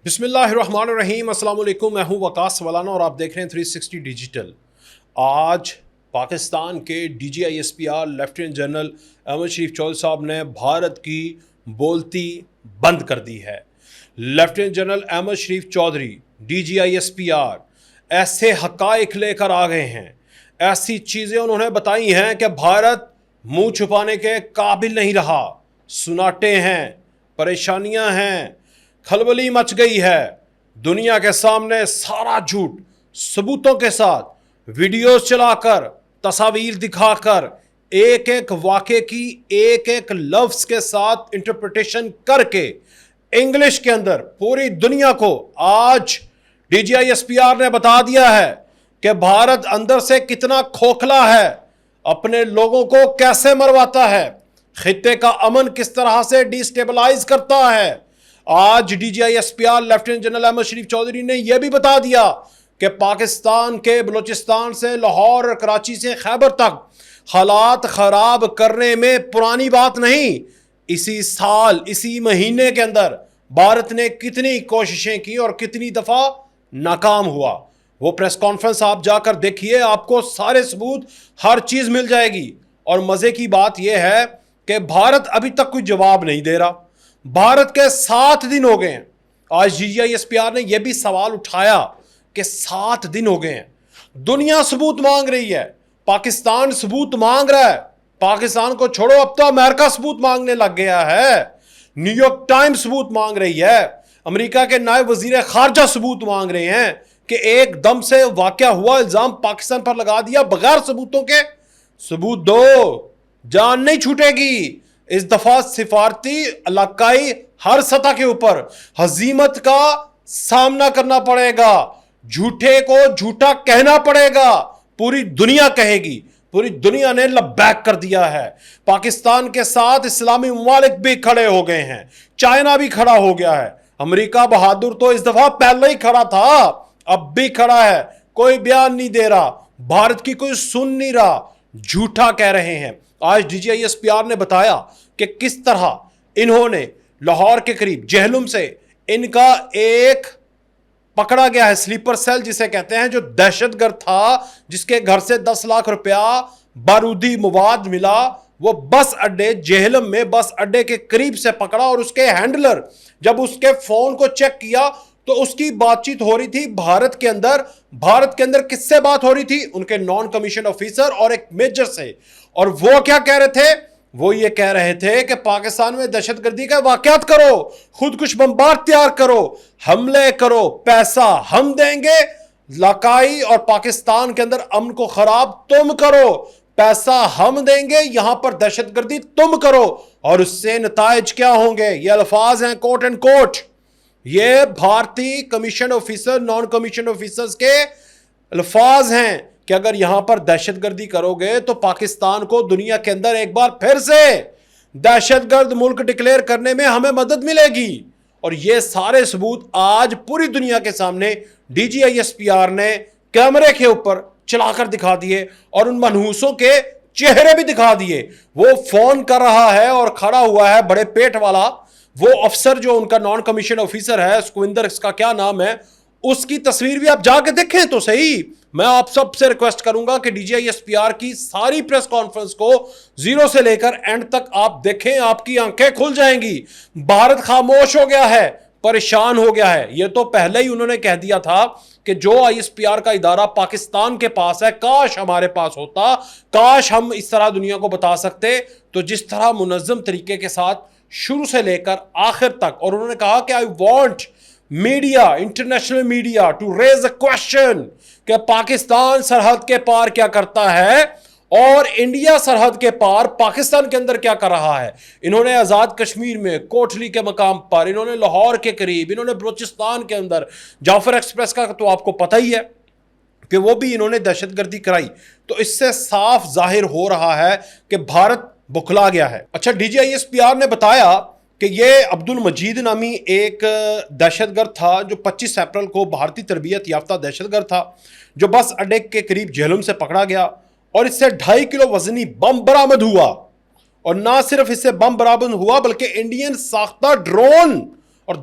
بسم اللہ الرحمن الرحیم۔ السلام علیکم، میں ہوں وقاص سوالانہ اور آپ دیکھ رہے ہیں 360 ڈیجیٹل۔ آج پاکستان کے D G I S P R lieutenant general Ahmed Sharif Chaudhry صاحب نے بھارت کی بولتی بند کر دی ہے۔ Lieutenant general Ahmed Sharif Chaudhry D G I S P R ایسے حقائق لے کر آ گئے ہیں، ایسی چیزیں انہوں نے بتائی ہیں کہ بھارت منہ چھپانے کے قابل نہیں رہا۔ سناٹے ہیں، پریشانیاں ہیں، کھلبلی مچ گئی ہے، دنیا کے سامنے سارا جھوٹ ثبوتوں کے ساتھ ویڈیوز چلا کر، تصاویر دکھا کر، ایک ایک واقعے کی ایک ایک لفظ کے ساتھ انٹرپریٹیشن کر کے انگلش کے اندر پوری دنیا کو آج D G I S P R نے بتا دیا ہے کہ بھارت اندر سے کتنا کھوکھلا ہے، اپنے لوگوں کو کیسے مرواتا ہے، خطے کا امن کس طرح سے ڈی سٹیبلائز کرتا ہے۔ آج D G I S P R lieutenant general Ahmed Sharif Chaudhry نے یہ بھی بتا دیا کہ پاکستان کے بلوچستان سے لاہور اور کراچی سے خیبر تک حالات خراب کرنے میں پرانی بات نہیں، اسی سال اسی مہینے کے اندر بھارت نے کتنی کوششیں کی اور کتنی دفعہ ناکام ہوا۔ وہ پریس کانفرنس آپ جا کر دیکھیے، آپ کو سارے ثبوت ہر چیز مل جائے گی۔ اور مزے کی بات یہ ہے کہ بھارت ابھی تک کوئی جواب نہیں دے رہا۔ بھارت کے 7 دن ہو گئے ہیں۔ آج جی جی آئی ایس پی آر نے یہ بھی سوال اٹھایا کہ 7 دن ہو گئے ہیں، دنیا ثبوت مانگ رہی ہے، پاکستان ثبوت مانگ رہا ہے، پاکستان کو چھوڑو اب تو امریکہ ثبوت مانگنے لگ گیا ہے، نیو یارک ٹائم ثبوت مانگ رہی ہے، امریکہ کے نائب وزیر خارجہ ثبوت مانگ رہے ہیں کہ ایک دم سے واقعہ ہوا، الزام پاکستان پر لگا دیا بغیر ثبوتوں کے۔ ثبوت دو، جان نہیں چھوٹے گی۔ اس دفعہ سفارتی علاقائی ہر سطح کے اوپر ہزیمت کا سامنا کرنا پڑے گا، جھوٹے کو جھوٹا کہنا پڑے گا، پوری دنیا کہے گی۔ پوری دنیا نے لبیک کر دیا ہے۔ پاکستان کے ساتھ اسلامی ممالک بھی کھڑے ہو گئے ہیں، چائنا بھی کھڑا ہو گیا ہے، امریکہ بہادر تو اس دفعہ پہلے ہی کھڑا تھا، اب بھی کھڑا ہے، کوئی بیان نہیں دے رہا، بھارت کی کوئی سن نہیں رہا، جھوٹا کہہ رہے ہیں۔ آج D G I S P R نے بتایا کہ کس طرح انہوں نے لاہور کے قریب جہلم سے ان کا ایک پکڑا گیا ہے سلیپر سیل جسے کہتے ہیں، جو دہشت گرد تھا، جس کے گھر سے 10 لاکھ روپیہ بارودی مواد ملا، وہ بس اڈے جہلم میں بس اڈے کے قریب سے پکڑا، اور اس کے ہینڈلر جب اس کے فون کو چیک کیا تو اس کی بات چیت ہو رہی تھی بھارت کے اندر کس سے بات ہو رہی تھی؟ ان کے نان کمیشن آفیسر اور ایک میجر سے۔ اور وہ کیا کہہ رہے تھے؟ وہ یہ کہہ رہے تھے کہ پاکستان میں دہشت گردی کا واقعات کرو، خود کش بمبار تیار کرو، حملے کرو، پیسہ ہم دیں گے، علاقائی اور پاکستان کے اندر امن کو خراب تم کرو، پیسہ ہم دیں گے، یہاں پر دہشت گردی تم کرو، اور اس سے نتائج کیا ہوں گے؟ یہ الفاظ ہیں کوٹ اینڈ کوٹ، یہ بھارتی commission officer naan commission officers کے الفاظ ہیں کہ اگر یہاں پر دہشت گردی کرو گے تو پاکستان کو دنیا کے اندر ایک بار پھر سے دہشت گرد ملک ڈکلیئر کرنے میں ہمیں مدد ملے گی۔ اور یہ سارے ثبوت آج پوری دنیا کے سامنے D G I S P R نے کیمرے کے اوپر چلا کر دکھا دیے، اور ان منحوسوں کے چہرے بھی دکھا دیے۔ وہ فون کر رہا ہے اور کھڑا ہوا ہے بڑے پیٹ والا وہ افسر جو ان کا نان کمیشن آفیسر ہے، سکوندر اس کا کیا نام ہے، اس کی تصویر بھی آپ جا کے دیکھیں تو صحیح۔ میں آپ سب سے ریکویسٹ کروں گا کہ D G I S P R کی ساری پریس کانفرنس کو زیرو سے لے کر اینڈ تک آپ دیکھیں، آپ کی آنکھیں کھل جائیں گی۔ بھارت خاموش ہو گیا ہے، پریشان ہو گیا ہے۔ یہ تو پہلے ہی انہوں نے کہہ دیا تھا کہ جو آئی ایس پی آر کا ادارہ پاکستان کے پاس ہے، کاش ہمارے پاس ہوتا، کاش ہم اس طرح دنیا کو بتا سکتے۔ تو جس طرح منظم طریقے کے ساتھ شروع سے لے کر آخر تک، اور انہوں نے کہا کہ I want media, international media to raise a question کہ پاکستان سرحد کے پار کیا کرتا ہے اور انڈیا سرحد کے پار پاکستان کے اندر کیا کر رہا ہے۔ انہوں نے آزاد کشمیر میں کوٹلی کے مقام پر، انہوں نے لاہور کے قریب، انہوں نے بلوچستان کے اندر جعفر ایکسپریس کا تو آپ کو پتہ ہی ہے کہ وہ بھی انہوں نے دہشت گردی کرائی۔ تو اس سے صاف ظاہر ہو رہا ہے کہ بھارت بکھلا گیا ہے۔ اچھا، D G I S P R نے بتایا کہ یہ عبد المجید نامی ایک دہشت گرد تھا جو 25 اپریل کو بھارتی تربیت یافتہ دہشت گرد تھا، جو بس اڈے کے قریب جہلم سے پکڑا گیا، اور اس سے 2.5 کلو وزنی بم برآمد ہوا۔ اور نہ صرف اس سے بم برآمد ہوا بلکہ انڈین ساختہ ڈرون اور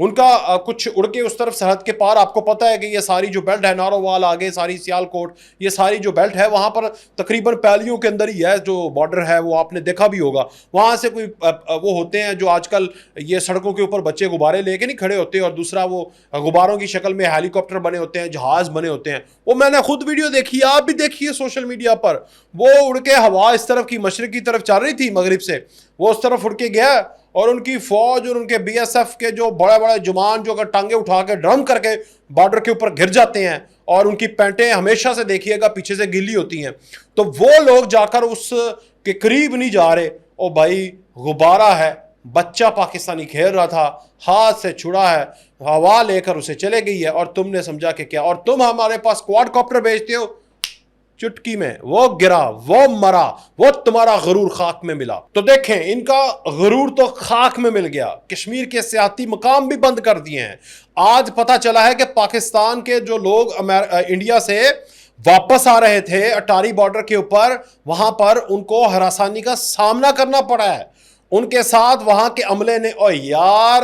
ان کا کچھ اڑ کے اس طرف سرحد کے پار، آپ کو پتہ ہے کہ یہ ساری جو بیلٹ ہے، نارووال آگے ساری سیال کوٹ، یہ ساری جو بیلٹ ہے وہاں پر تقریباً پیلیوں کے اندر ہی ہے جو بارڈر ہے، وہ آپ نے دیکھا بھی ہوگا. وہاں سے کوئی وہ ہوتے ہیں جو آج کل یہ سڑکوں کے اوپر بچے غبارے لے کے نہیں کھڑے ہوتے، اور دوسرا وہ غباروں کی شکل میں ہیلی کاپٹر بنے ہوتے ہیں، جہاز بنے ہوتے ہیں. وہ میں نے خود ویڈیو دیکھی ہے، آپ بھی دیکھیے سوشل میڈیا پر. وہ اڑ کے ہوا اس طرف کی مشرق کی طرف چل رہی تھی، مغرب سے وہ اس طرف اڑ کے گیا، اور ان کی فوج اور ان کے بی ایس ایف کے جو بڑے بڑے جوان جو اگر ٹانگیں اٹھا کے ڈرم کر کے بارڈر کے اوپر گر جاتے ہیں، اور ان کی پینٹیں ہمیشہ سے دیکھیے گا پیچھے سے گیلی ہوتی ہیں، تو وہ لوگ جا کر اس کے قریب نہیں جا رہے. او بھائی غبارہ ہے، بچہ پاکستانی کھیل رہا تھا، ہاتھ سے چھڑا ہے، ہوا لے کر اسے چلے گئی ہے، اور تم نے سمجھا کہ کیا، اور تم ہمارے پاس کواد کاپٹر بھیجتے ہو. چٹکی میں وہ گرا، وہ مرا، وہ تمہارا غرور خاک میں ملا. تو دیکھیں ان کا غرور تو خاک میں مل گیا. کشمیر کے سیاحتی مقام بھی بند کر دیے ہیں. آج پتہ چلا ہے کہ پاکستان کے جو لوگ انڈیا سے واپس آ رہے تھے اٹاری بارڈر کے اوپر، وہاں پر ان کو ہراسانی کا سامنا کرنا پڑا ہے. ان کے ساتھ وہاں کے عملے نے، او یار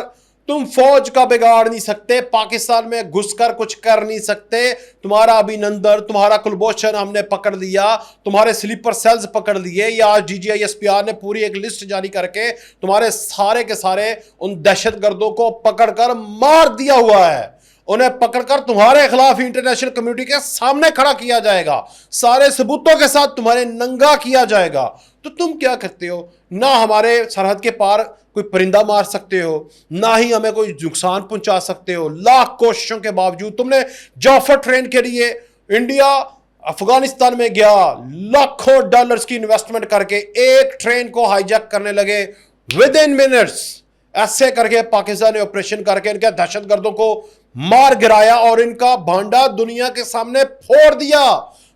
تم فوج کا بگاڑ نہیں سکتے، پاکستان میں گھس کر کچھ کر نہیں سکتے، تمہارا ابھینندن، تمہارا کلبھوشن ہم نے پکڑ لیا، تمہارے سلیپر سیلز پکڑ لیے. یا آج D G I S P R نے پوری ایک لسٹ جاری کر کے تمہارے سارے کے سارے ان دہشت گردوں کو پکڑ کر مار دیا ہوا ہے. انہیں پکڑ کر تمہارے خلاف انٹرنیشنل کمیونٹی کے سامنے کھڑا کیا جائے گا، سارے ثبوتوں کے ساتھ تمہارے ننگا کیا جائے گا. تو تم کیا کرتے ہو؟ نہ ہمارے سرحد کے پار کوئی پرندہ مار سکتے ہو، نہ ہی ہمیں کوئی نقصان پہنچا سکتے ہو. لاکھ کوششوں کے باوجود تم نے جعفر ٹرین کے لیے انڈیا افغانستان میں گیا، لاکھوں ڈالرز کی انویسٹمنٹ کر کے ایک ٹرین کو ہائی جیک کرنے لگے ود ان منٹس. ایسے کر کے پاکستان نے آپریشن کر کے ان کے دہشت گردوں کو مار گرایا، اور ان کا بھانڈا دنیا کے سامنے پھوڑ دیا،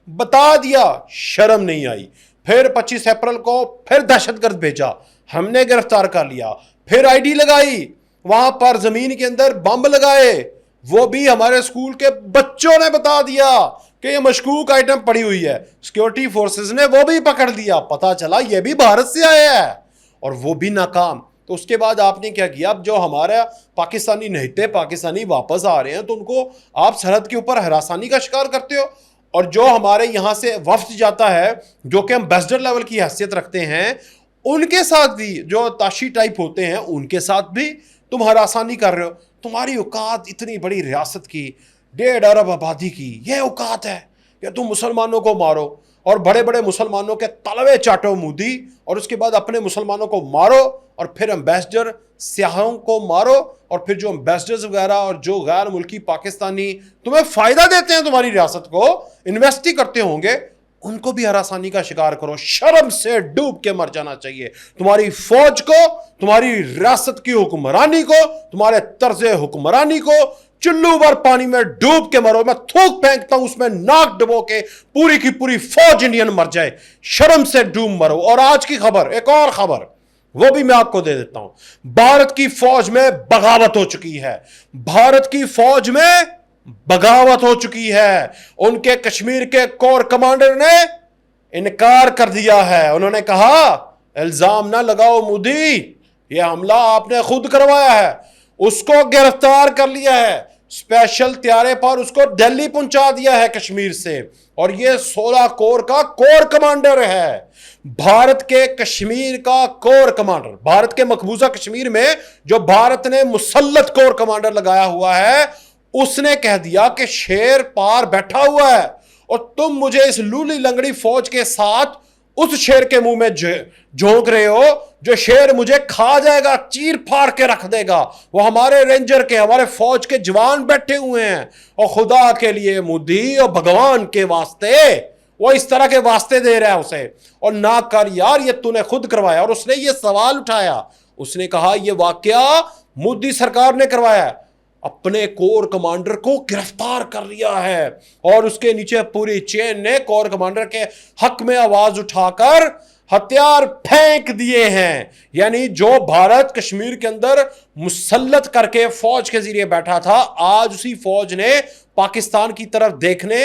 بتا دیا. شرم نہیں آئی. پھر 25 اپریل کو پھر دہشت گرد بھیجا، ہم نے گرفتار کر لیا. پھر آئی ڈی لگائی، وہاں پر زمین کے اندر بم لگائے، وہ بھی ہمارے اسکول کے بچوں نے بتا دیا کہ یہ مشکوک آئٹم پڑی ہوئی ہے. سیکیورٹی فورسز نے وہ بھی پکڑ لیا، پتا چلا یہ بھی بھارت سے آیا ہے، اور وہ بھی ناکام. تو اس کے بعد آپ نے کیا کیا؟ اب جو ہمارا پاکستانی نہتے پاکستانی واپس آ رہے ہیں تو ان کو آپ سرحد کے اوپر ہراسانی کا شکار کرتے ہو. اور جو ہمارے یہاں سے وفد جاتا ہے جو کہ امبیسڈر لیول کی حیثیت رکھتے ہیں، ان کے ساتھ بھی جو تاشی ٹائپ ہوتے ہیں ان کے ساتھ بھی تم ہراسانی کر رہے ہو. تمہاری اوقات اتنی بڑی ریاست کی 1.5 ارب آبادی کی یہ اوقات ہے کہ تم مسلمانوں کو مارو، اور بڑے بڑے مسلمانوں کے تلوے چاٹو مودی، اور اس کے بعد اپنے مسلمانوں کو مارو، اور پھر امبیسڈر سیاحوں کو مارو، اور پھر جو امبیسڈرز وغیرہ اور جو غیر ملکی پاکستانی تمہیں فائدہ دیتے ہیں، تمہاری ریاست کو انویسٹ ہی کرتے ہوں گے، ان کو بھی ہراسانی کا شکار کرو. شرم سے ڈوب کے مر جانا چاہیے. تمہاری فوج کو، تمہاری ریاست کی حکمرانی کو، تمہارے طرز حکمرانی کو چلو بھر پانی میں ڈوب کے مرو. میں تھوک پھینکتا ہوں اس میں ناک ڈبو کے پوری کی پوری فوج انڈین مر جائے. شرم سے ڈوب مرو. اور آج کی خبر، ایک اور خبر وہ بھی میں آپ کو دے دیتا ہوں. بھارت کی فوج میں بغاوت ہو چکی ہے. بھارت کی فوج میں بغاوت ہو چکی ہے. ان کے کشمیر کے کور کمانڈر نے انکار کر دیا ہے. انہوں نے کہا الزام نہ لگاؤ مودی، یہ حملہ آپ نے خود کروایا ہے. اس کو گرفتار کر لیا ہے، اسپیشل طیارے پر اس کو دہلی پہنچا دیا ہے کشمیر سے، اور یہ 16 کور کا کور کمانڈر ہے. بھارت کے کشمیر کا کور کمانڈر، بھارت کے مقبوضہ کشمیر میں جو بھارت نے مسلط کور کمانڈر لگایا ہوا ہے، اس نے کہہ دیا کہ شیر پار بیٹھا ہوا ہے، اور تم مجھے اس لولی لنگڑی فوج کے ساتھ اس شیر کے منہ میں جھونک رہے ہو جو شیر مجھے کھا جائے گا، چیر پھاڑ کے رکھ دے گا. وہ ہمارے رینجر کے، ہمارے فوج کے جوان بیٹھے ہوئے ہیں، اور خدا کے لیے مودی اور بھگوان کے واسطے وہ اس طرح کے واسطے دے رہا ہے اسے، اور نہ کر یار، یہ تو نے خود کروایا. اور اس نے یہ سوال اٹھایا، اس نے کہا یہ واقعہ مودی سرکار نے کروایا ہے. اپنے کور کمانڈر کو گرفتار کر لیا ہے، اور اس کے نیچے پوری چین نے کور کمانڈر کے حق میں آواز اٹھا کر ہتھیار پھینک دیے ہیں. یعنی جو بھارت کشمیر کے اندر مسلط کر کے فوج کے ذریعے بیٹھا تھا، آج اسی فوج نے پاکستان کی طرف دیکھنے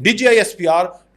DGISPR